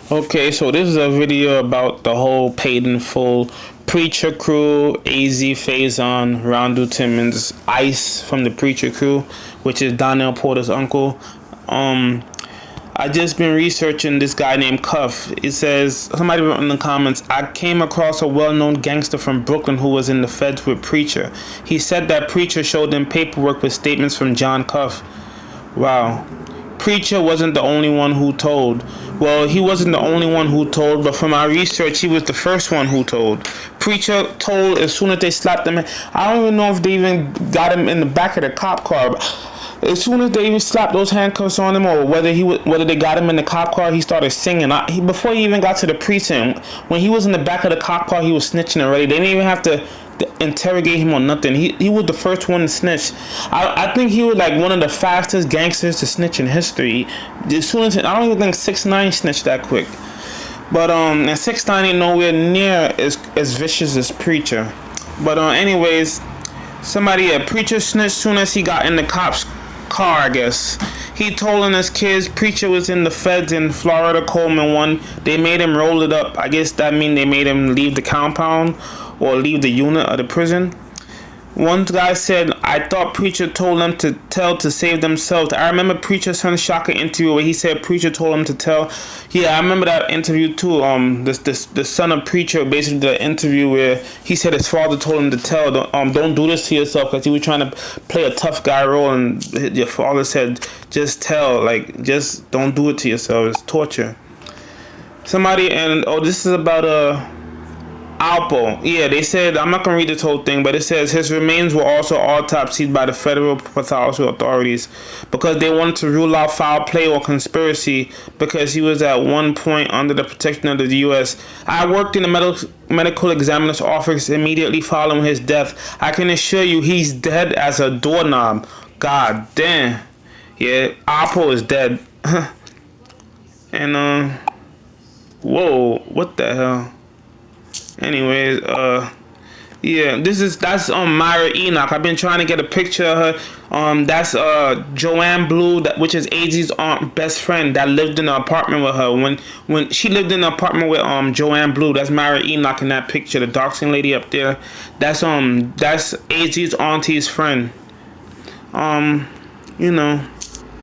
Okay, so this is a video about the whole paid in full Preacher Crew, azie, faison, Rondo Timmons, Ice from the Preacher Crew, which is Donnell Porter's uncle. Um, I just been researching this guy named Cuff. It says somebody wrote in the comments, I came across a well-known gangster from Brooklyn who was in the feds with Preacher. He said that Preacher showed him paperwork with statements from John Cuff. Wow. Preacher wasn't the only one who told. Well, he wasn't the only one who told, but from my research, he was the first one who told. Preacher told as soon as they slapped him. I don't even know if they even got him in the back of the cop car. As soon as they even slapped those handcuffs on him, or whether they got him in the cop car, he started singing. Before he even got to the precinct, when he was in the back of the cop car, he was snitching already. They didn't even have to interrogate him or nothing. He was the first one to snitch. I think he was like one of the fastest gangsters to snitch in history. As soon as I don't even think 6ix9ine snitched that quick. But and 6ix9ine ain't nowhere near as vicious as Preacher. But anyways, a Preacher snitched soon as he got in the cops car, I guess. He told on his kids Preacher was in the feds in Florida, Coleman 1. They made him roll it up. I guess that mean they made him leave the compound or leave the unit of the prison. One guy said, I thought Preacher told them to tell to save themselves. I remember Preacher's son Shaka interview where he said Preacher told him to tell. Yeah, I remember that interview too. The son of Preacher basically did an interview where he said his father told him to tell, don't do this to yourself, because he was trying to play a tough guy role, and your father said, just tell, like, just don't do it to yourself. It's torture. This is about alpo. Yeah, they said, I'm not going to read this whole thing, but it says his remains were also autopsied by the federal pathology authorities because they wanted to rule out foul play or conspiracy because he was at one point under the protection of the U.S. I worked in the medical examiner's office immediately following his death. I can assure you he's dead as a doorknob. God damn. Yeah, Alpo is dead. And, whoa, what the hell? Anyways, yeah, that's Myra Enoch. I've been trying to get a picture of her. That's Joanne Blue, which is Azie's best friend that lived in an apartment with her. When she lived in an apartment with Joanne Blue, that's Myra Enoch in that picture, the dark skin lady up there. That's Azie's auntie's friend. You know.